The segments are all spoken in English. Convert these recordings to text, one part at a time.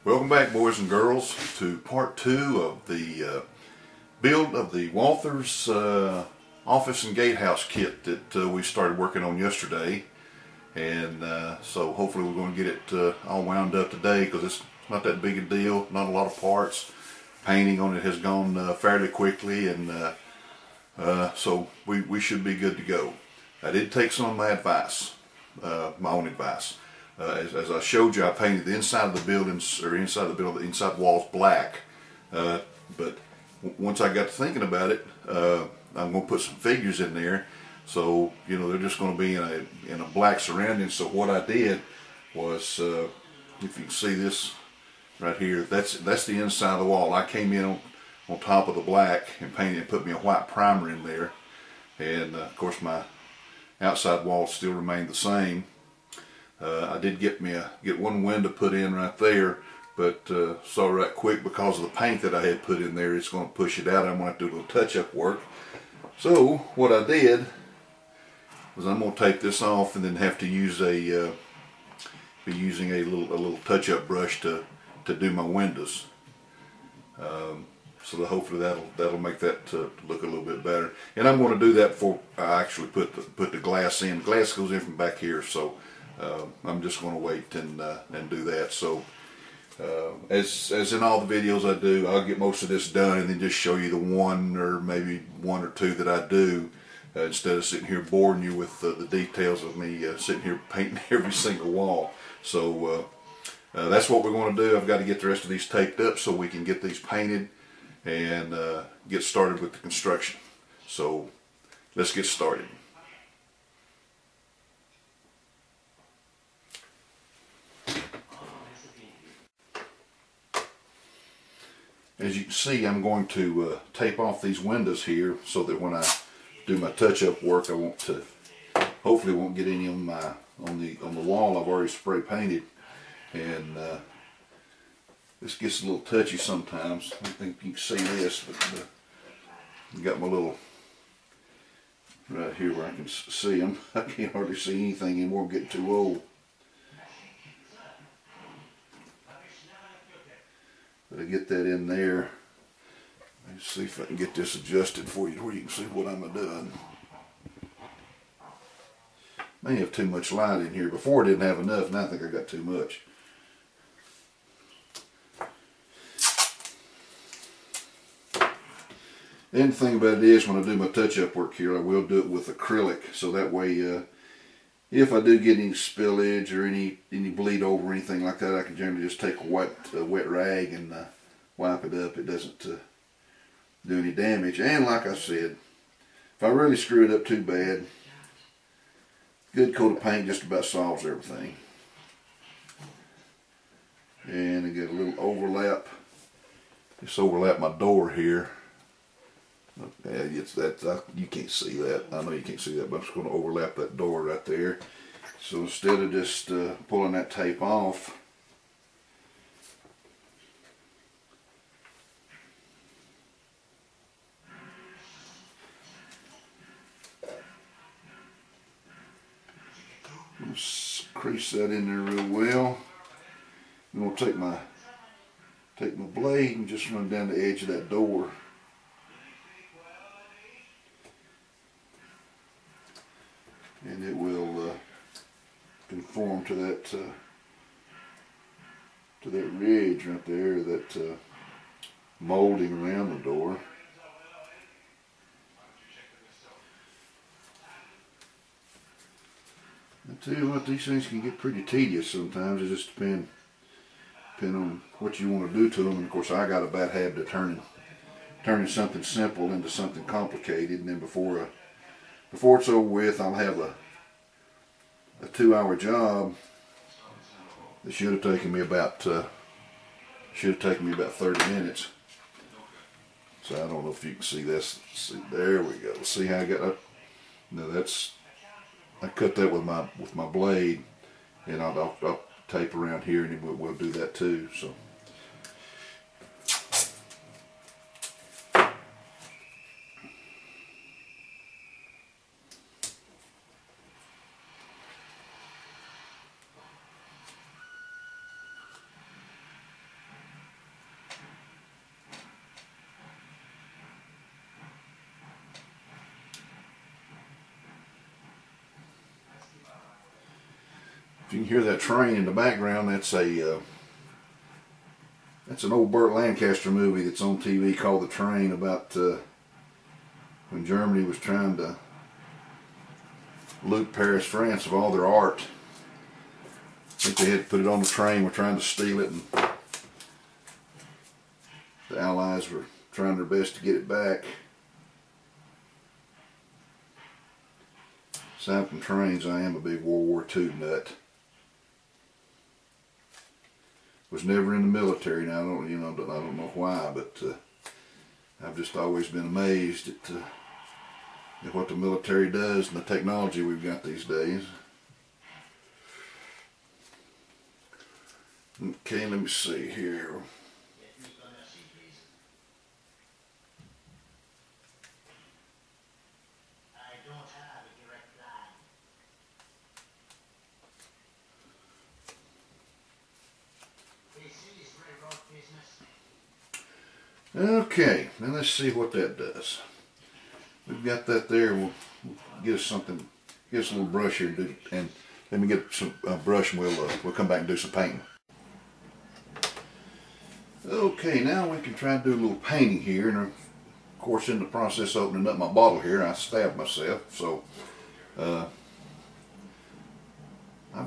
Welcome back, boys and girls, to part 2 of the build of the Walthers office and gatehouse kit that we started working on yesterday. And so hopefully we're going to get it all wound up today, because it's not that big a deal, not a lot of parts. Painting on it has gone fairly quickly, and so we should be good to go. I did take some of my advice, my own advice. As I showed you, I painted the inside of the buildings, or inside the inside walls black. But once I got to thinking about it, I'm going to put some figures in there. So, you know, they're just going to be in a black surrounding. So what I did was, if you can see this right here, that's the inside of the wall. I came in on top of the black and painted and put me a white primer in there. And of course my outside walls still remain the same. I did get one window put in right there, but saw right quick, because of the paint that I had put in there, it's going to push it out. I'm going to have to do a little touch-up work. So what I did was, I'm going to take this off and then have to use be using a little touch-up brush to do my windows. So hopefully that'll make that look a little bit better. And I'm going to do that before I actually put the glass in. The glass goes in from back here, so I'm just going to wait and do that. So as in all the videos I do, I'll get most of this done and then just show you the one or maybe one or two that I do, instead of sitting here boring you with the details of me sitting here painting every single wall. So that's what we're going to do. I've got to get the rest of these taped up so we can get these painted and get started with the construction. So let's get started. As you can see, I'm going to tape off these windows here so that when I do my touch-up work, I hopefully won't get any on the wall I've already spray painted. And this gets a little touchy sometimes. I don't think you can see this, but I got my little right here where I can see them. I can't hardly see anything anymore. I'm getting too old. But I get that in there. Let's see if I can get this adjusted for you where you can see what I'm doing. May have too much light in here. Before I didn't have enough, now I think I got too much. And the thing about it is, when I do my touch-up work here, I will do it with acrylic, so that way if I do get any spillage or any bleed over or anything like that, I can generally just take a wet rag and wipe it up. It doesn't do any damage. And like I said, if I really screw it up too bad, good coat of paint just about solves everything. And I get a little overlap. Just overlap my door here. Yeah, you can't see that. I know you can't see that, but I'm just going to overlap that door right there. So instead of just pulling that tape off, I'm going to crease that in there real well. I'm going to take my blade and just run down the edge of that door. And it will conform to that ridge right there, that molding around the door. I tell you what, these things can get pretty tedious sometimes. It just depends on what you want to do to them. And of course, I got a bad habit of turning something simple into something complicated, and then before it's over with, I'll have a 2-hour job that should have taken me about 30 minutes. So I don't know if you can see this. See, there we go. See how I got up? Now I cut that with my blade, and I'll tape around here, and then we'll do that too. So. If you can hear that train in the background, that's an old Burt Lancaster movie that's on TV called The Train, about when Germany was trying to loot Paris, France of all their art. I think they had to put it on the train, were trying to steal it, and the Allies were trying their best to get it back. Aside from trains, I am a big World War II nut. Was never in the military. Now I don't know why, but I've just always been amazed at what the military does and the technology we've got these days. Okay, let me see here. Okay, now let's see what that does. We've got that there. We'll get us something, get us a little brush here, and let me get some brush, and we'll come back and do some painting. Okay, now we can try to do a little painting here, and of course, in the process of opening up my bottle here, I stabbed myself. So I've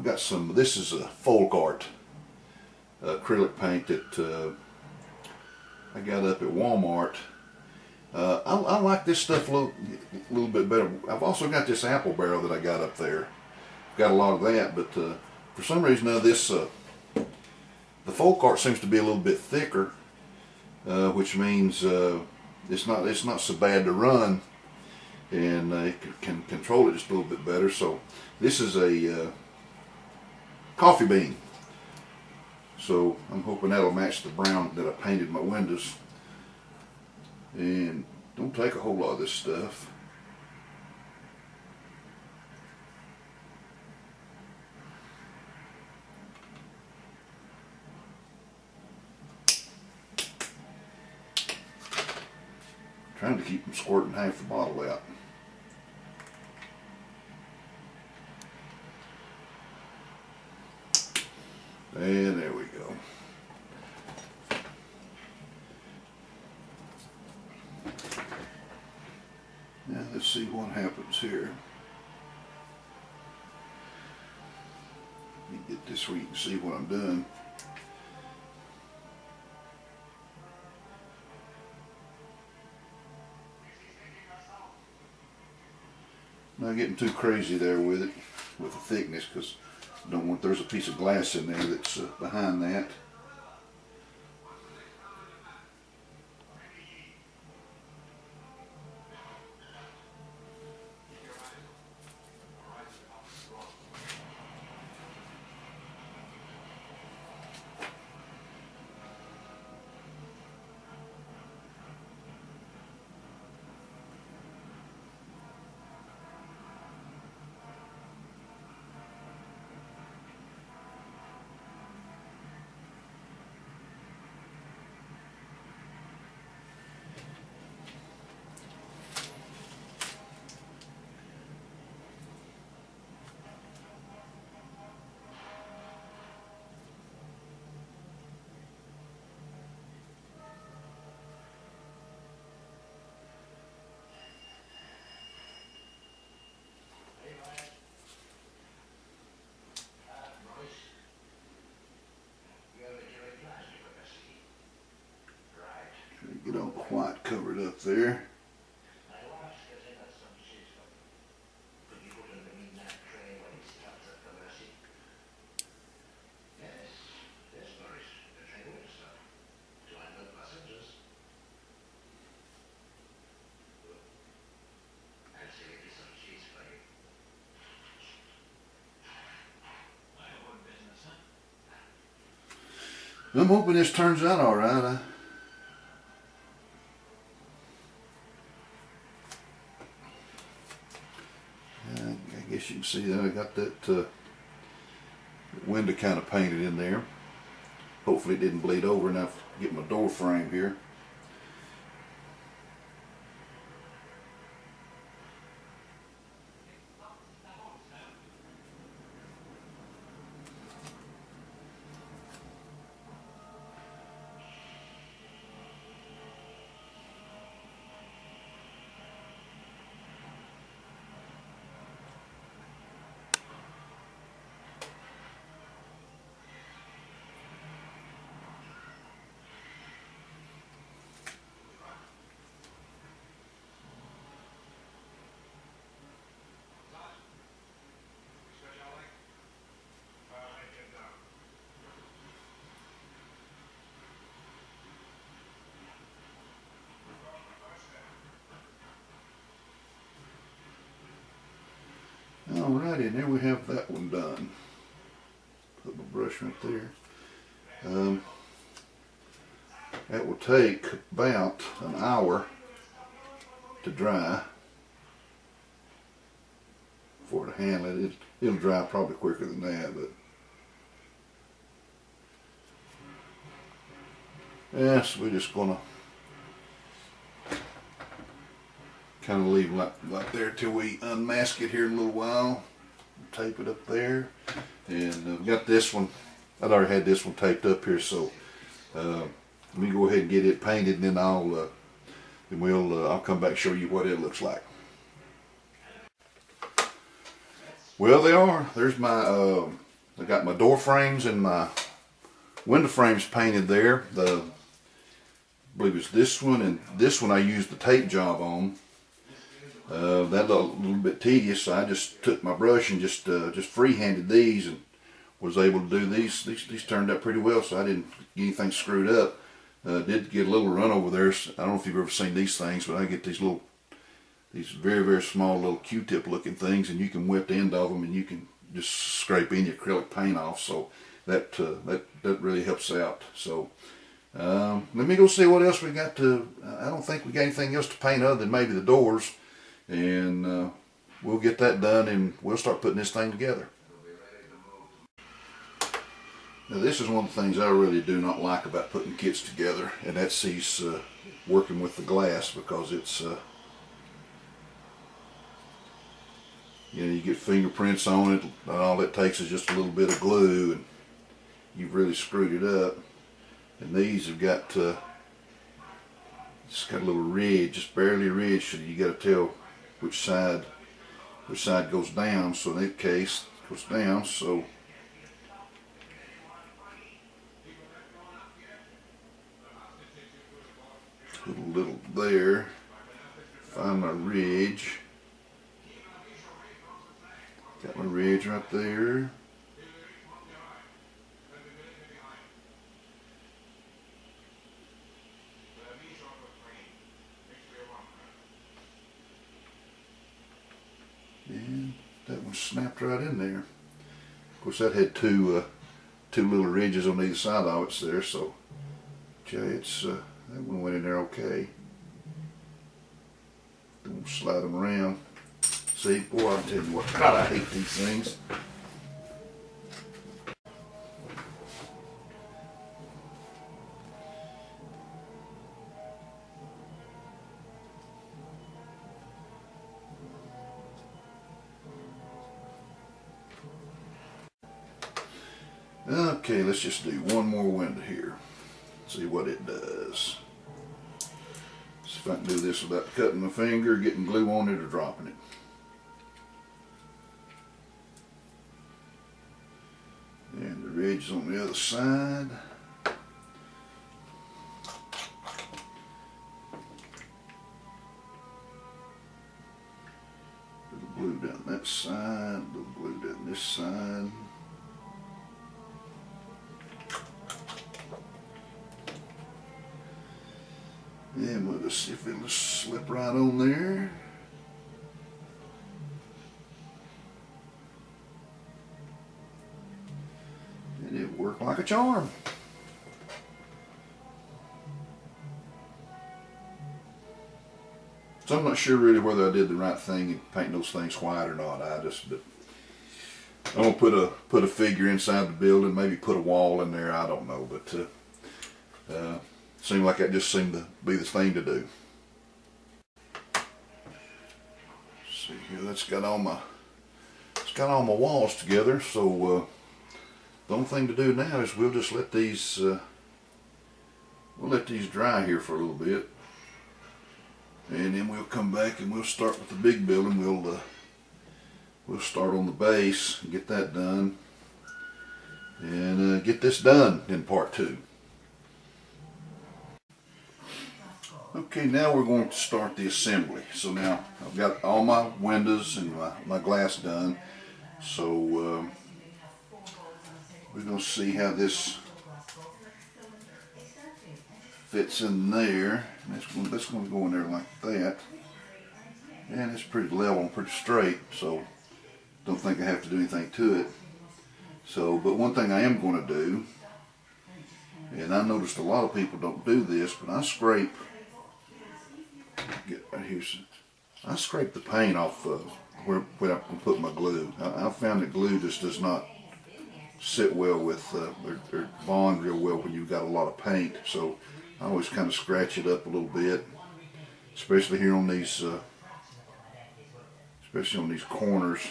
got some. This is a folk art acrylic paint that I got up at Walmart. I like this stuff a little bit better. I've also got this apple barrel that I got up there. Got a lot of that, but for some reason this the folk art seems to be a little bit thicker, which means it's not so bad to run, and it can control it just a little bit better. So this is a coffee bean. So I'm hoping that'll match the brown that I painted my windows. And don't take a whole lot of this stuff. Trying to keep them squirting half the bottle out. And there we go. Now let's see what happens here. Let me get this where you can see what I'm doing. Not getting too crazy there with it, with the thickness, because I don't want, there's a piece of glass in there that's behind that. Get all quite covered up there. I'm hoping this turns out all right. I guess you can see that I got that window kind of painted in there. Hopefully it didn't bleed over enough to get my door frame here. Alrighty, and there we have that one done. Put my brush right there. That will take about an hour to dry for it to handle it. It'll dry probably quicker than that, but yeah, so we're just gonna kind of leave like there till we unmask it here in a little while. Tape it up there, and we got this one. I'd already had this one taped up here, so let me go ahead and get it painted, and then I'll come back and show you what it looks like. Well, they are. There's my I got my door frames and my window frames painted there. I believe it's this one, and this one I used the tape job on. That looked a little bit tedious, so I just took my brush and just free-handed these, and was able to do these. These turned out pretty well, so I didn't get anything screwed up. Did get a little run over there. So I don't know if you've ever seen these things, but I get these very, very small little Q-tip looking things, and you can wet the end of them, and you can just scrape any acrylic paint off. So that really helps out. So let me go see what else we got to. I don't think we got anything else to paint other than maybe the doors. And we'll get that done, and we'll start putting this thing together. Now, this is one of the things I really do not like about putting kits together, and that's these working with the glass, because it's you get fingerprints on it, and all it takes is just a little bit of glue, and you've really screwed it up. And these have got just got a little ridge, just barely a ridge, so you got to tell which side goes down. So in that case, it goes down. So put a little there. Find my ridge. Got my ridge right there. And that one snapped right in there. Of course, that had two little ridges on either side of it there, so that one went in there okay. Then we'll slide them around. See, boy, I'm telling you what, God, I hate these things. Okay, let's just do one more window here. See what it does. See if I can do this without cutting my finger, getting glue on it, or dropping it. And the ridge is on the other side. Little glue down that side, little glue down this side. And we'll just see if it'll slip right on there. And it'll work like a charm. So I'm not sure really whether I did the right thing in painting those things white or not. I'm gonna put a figure inside the building, maybe put a wall in there. I don't know, but seemed like that just seemed to be the thing to do. See here, that's got all my walls together. So the only thing to do now is we'll just let these dry here for a little bit, and then we'll come back and we'll start with the big building. We'll start on the base and get that done, and get this done in part 2. Okay, now we're going to start the assembly. So now I've got all my windows and my glass done. So we're going to see how this fits in there. And that's going to go in there like that. And it's pretty level and pretty straight. So don't think I have to do anything to it. So, but one thing I am going to do, and I noticed a lot of people don't do this, but I scrape. I scrape the paint off where I can put my glue. I found that glue just does not sit well with or bond real well when you've got a lot of paint. So I always kind of scratch it up a little bit, especially here on these, corners.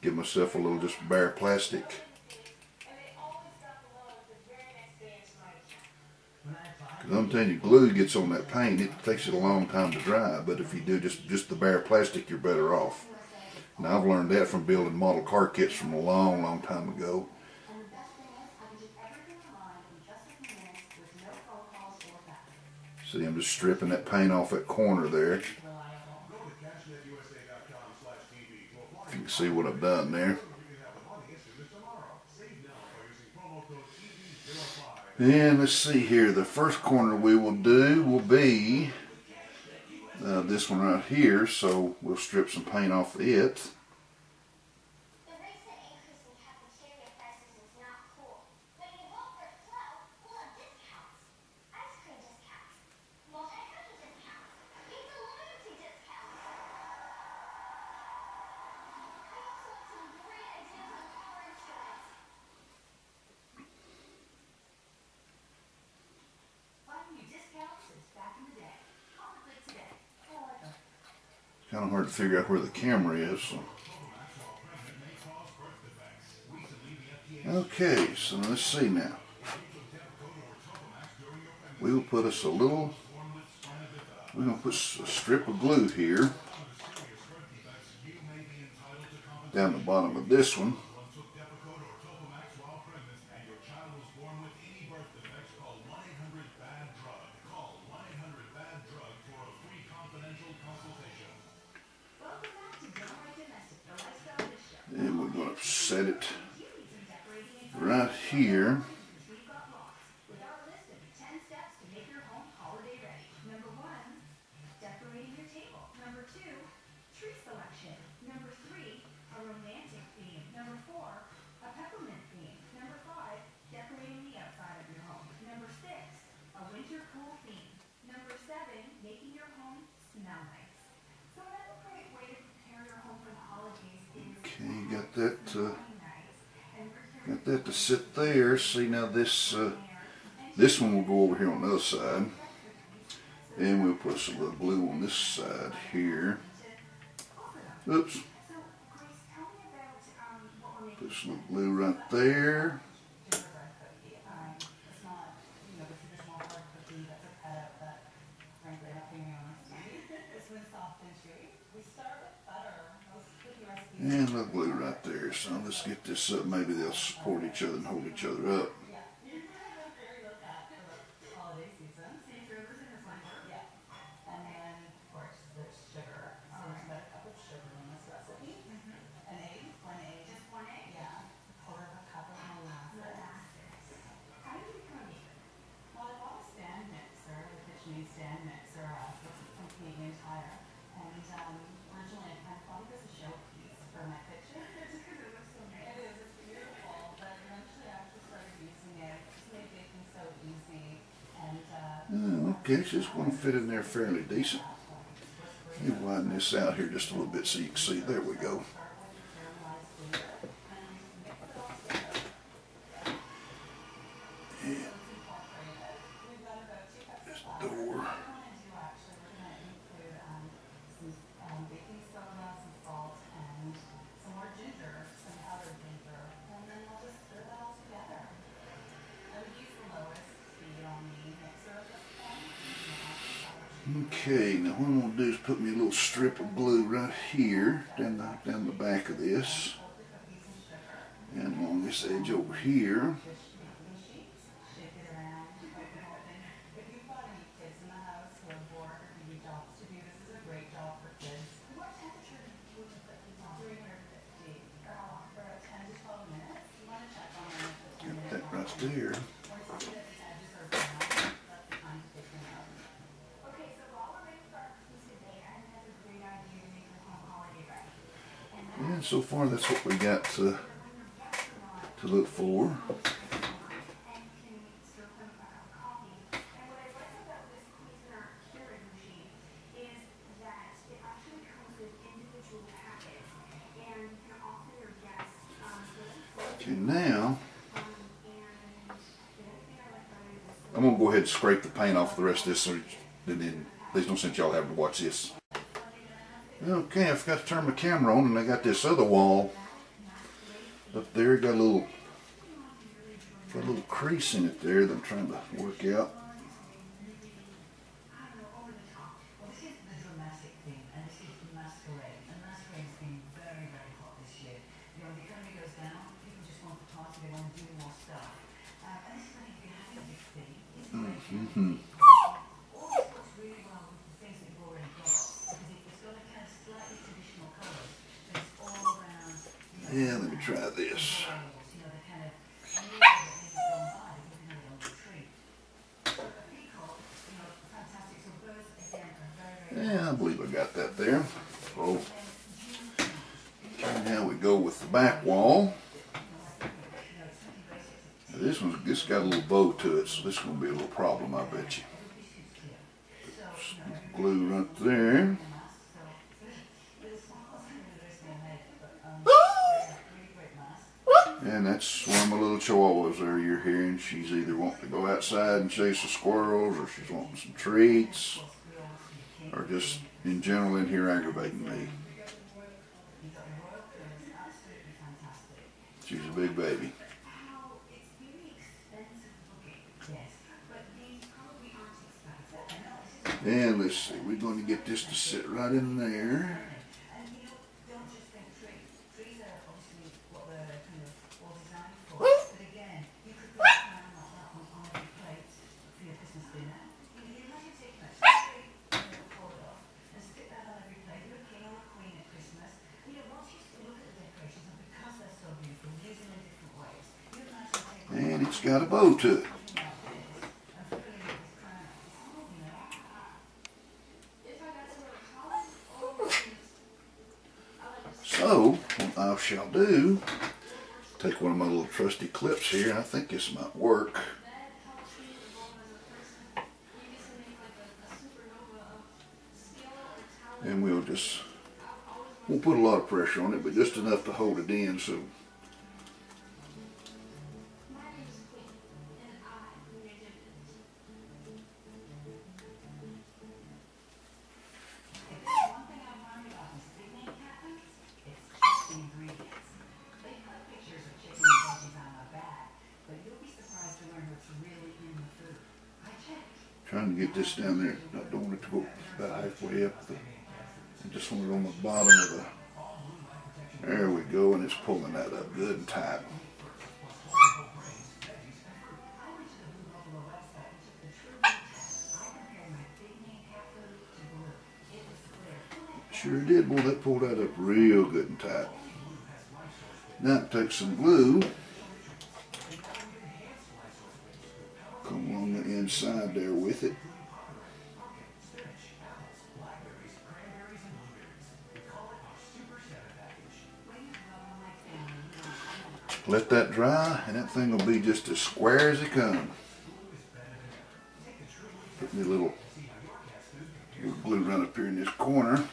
Give myself a little just bare plastic. Because I'm telling you, glue gets on that paint, it takes it a long time to dry. But if you do just the bare plastic, you're better off. And I've learned that from building model car kits from a long, long time ago. See, I'm just stripping that paint off that corner there. If you can see what I've done there. And let's see here, the first corner we will do will be this one right here, so we'll strip some paint off it. Kind of hard to figure out where the camera is. So. Okay, so let's see now. We will put us a little, we're going to put a strip of glue here down the bottom of this one. And we're going to set it right here. Okay, got that to sit there. See, now this one will go over here on the other side, and we'll put some little glue on this side here. Oops. Put some little glue right there. And a little glue right there. So let's get this up. Maybe they'll support each other and hold each other up. Okay, so it's going to fit in there fairly decent. Let me widen this out here just a little bit so you can see. There we go. And this door. Okay, now what I'm going to do is put me a little strip of glue right here, down the back of this, and along this edge over here. Get that right there. so far that's what we got to look for. Okay, now I'm going to go ahead and scrape the paint off the rest of this, so then there's no sense y'all having to watch this. Okay, I forgot to turn my camera on, and I got this other wall up there. Got a little crease in it there that I'm trying to work out. Yeah, let me try this. Yeah, I believe I got that there. So, now we go with the back wall. Now this got a little bow to it, so this is going to be a little problem, I bet you. Glue right there. And that's one of my little chihuahuas there you're hearing. She's either wanting to go outside and chase the squirrels, or she's wanting some treats, or just in general in here aggravating me. She's a big baby. And let's see, we're going to get this to sit right in there. And it's got a bow to it. So, what I shall do, take one of my little trusty clips here. I think this might work. And won't put a lot of pressure on it, but just enough to hold it in. So. Trying to get this down there. I don't want it to go about halfway up. I just want it on the bottom of the. There we go, and it's pulling that up good and tight. Sure did. Boy, that pulled that up real good and tight. Now take some glue. Come along the inside there with it. Let that dry, and that thing will be just as square as it comes. Put me a little glue right up here in this corner.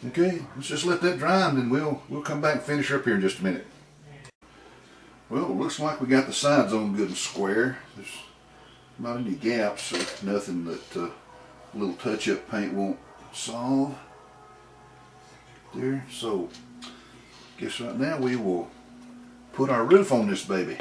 Okay, let's just let that dry, and then we'll come back and finish up here in just a minute. Well, it looks like we got the sides on good and square. There's not any gaps, so nothing that a little touch-up paint won't solve. There, so guess right now we will put our roof on this baby.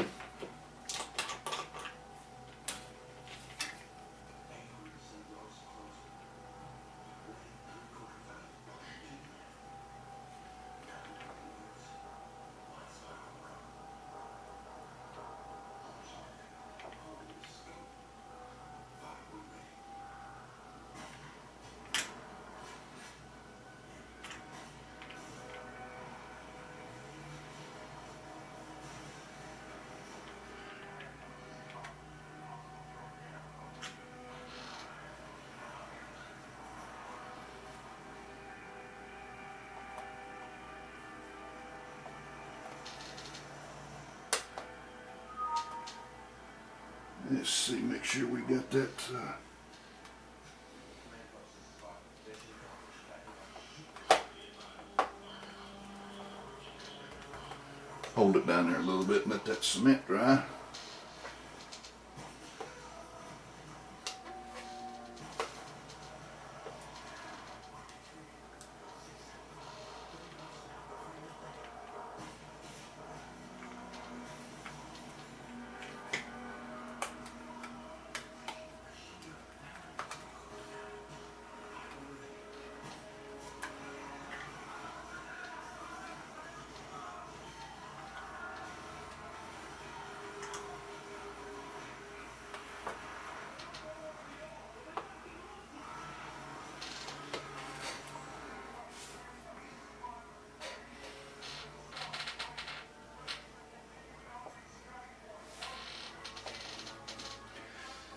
Let's see, make sure we got that. Hold it down there a little bit and let that cement dry.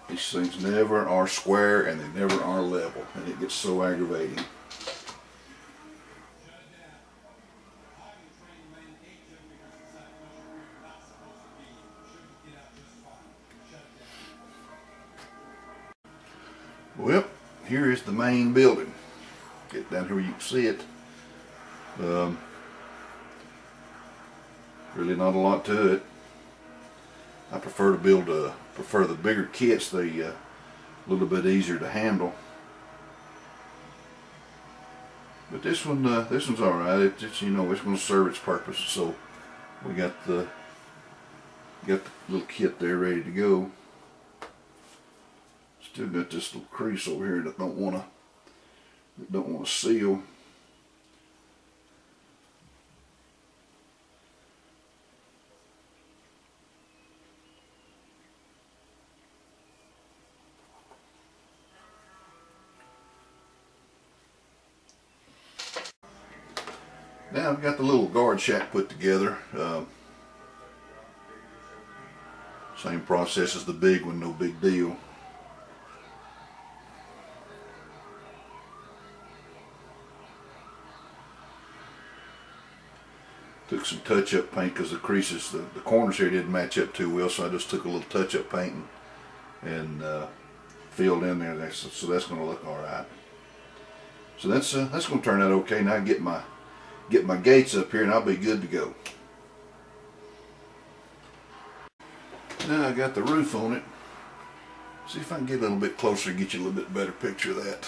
These things never are square and they never are level, and it gets so aggravating. Well, here is the main building. Get down here where you can see it. Really not a lot to it. I prefer to prefer the bigger kits. They a little bit easier to handle. But this one's all right. It's you know, it's going to serve its purpose. So we got the little kit there ready to go. Still got this little crease over here that don't want to seal. Now I've got the little guard shack put together. Same process as the big one, no big deal. Took some touch-up paint because the creases, the corners here didn't match up too well, so I just took a little touch-up paint and filled in there. So that's going to look all right. So that's going to turn out okay. Now I get my gates up here and I'll be good to go. Now I got the roof on it. See if I can get a little bit closer and get you a little bit better picture of that.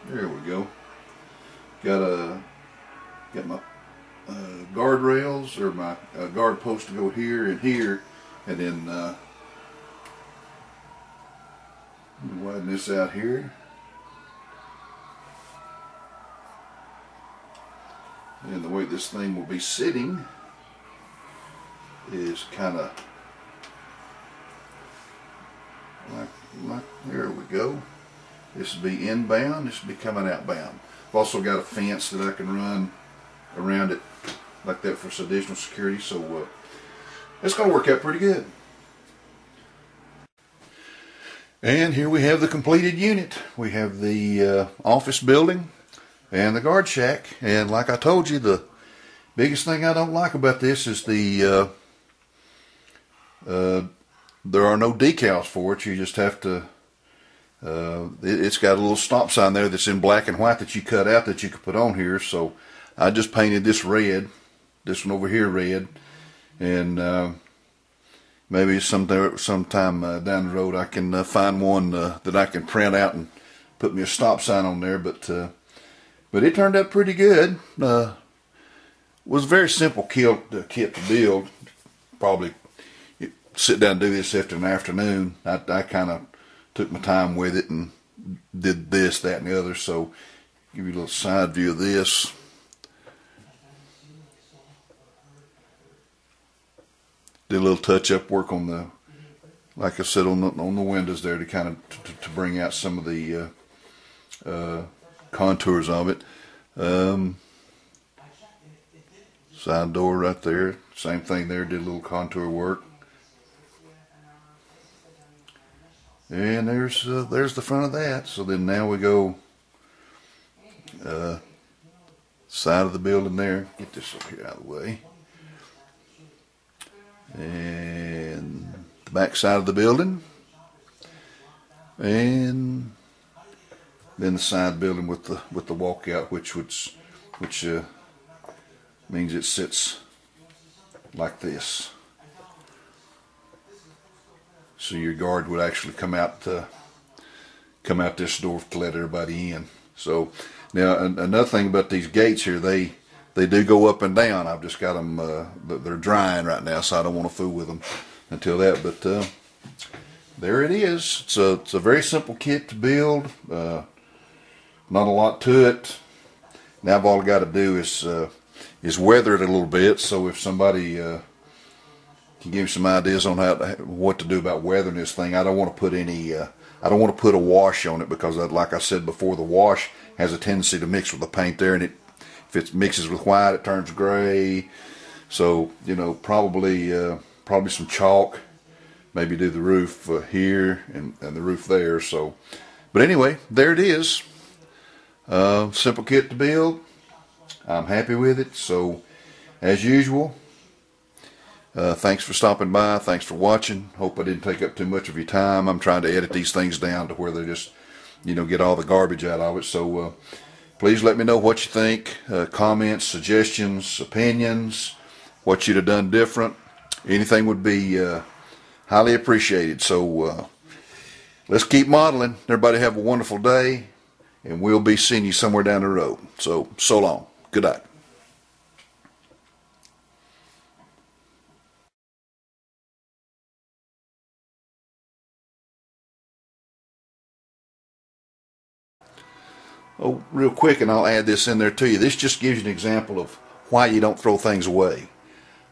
There we go. Got my guardrails, or my guard post to go here and here, and then widen this out here. And the way this thing will be sitting is kind of like there we go. This will be inbound, this will be coming outbound. I've also got a fence that I can run around it like that for some additional security, so it's going to work out pretty good. And here we have the completed unit. We have the office building and the guard shack. And like I told you, the biggest thing I don't like about this is there are no decals for it. You just have to it's got a little stop sign there that's in black and white that you cut out that you could put on here. So I just painted this red, this one over here red, and maybe sometime down the road I can find one that I can print out and put me a stop sign on there. But it turned out pretty good. Was a very simple kit to build. Probably sit down and do this after an afternoon. I kind of took my time with it and did this, that, and the other. So give you a little side view of this. Did a little touch-up work on the, like I said, on the windows there to kind of to bring out some of the contours of it. Side door right there, same thing there. Did a little contour work. And there's the front of that. So then now we go side side of the building there. Get this over here out of the way. And the back side of the building. And then the side building with the walkout, which means it sits like this. So your guard would actually come out this door to let everybody in. So now another thing about these gates here, they do go up and down. I've just got them, they're drying right now, so I don't want to fool with them until that. But there it is. It's a very simple kit to build. Not a lot to it. Now all I got to do is weather it a little bit. So if somebody can give me some ideas on what to do about weathering this thing, I don't want to put any. I don't want to put a wash on it because, like I said before, the wash has a tendency to mix with the paint there, and if it mixes with white, it turns gray. So probably some chalk. Maybe do the roof here and the roof there. So, but anyway, there it is. Simple kit to build. I'm happy with it. So, as usual, thanks for stopping by. Thanks for watching. Hope I didn't take up too much of your time. I'm trying to edit these things down to where they just, get all the garbage out of it. So, please let me know what you think. Comments, suggestions, opinions, what you'd have done different. Anything would be highly appreciated. So, let's keep modeling. Everybody have a wonderful day, and we'll be seeing you somewhere down the road. So long. Good night. Oh, real quick, and I'll add this in there to you. This just gives you an example of why you don't throw things away.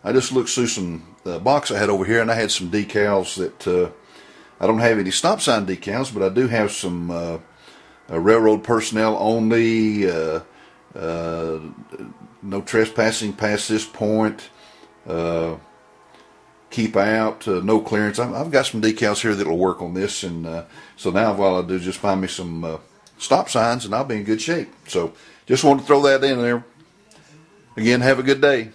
I just looked through some box I had over here, and I had some decals that I don't have any stop sign decals, but I do have some railroad personnel only, no trespassing past this point, keep out, no clearance. I've got some decals here that'll work on this, and so now all I do is just find me some stop signs, and I'll be in good shape. So just wanted to throw that in there. Again, have a good day.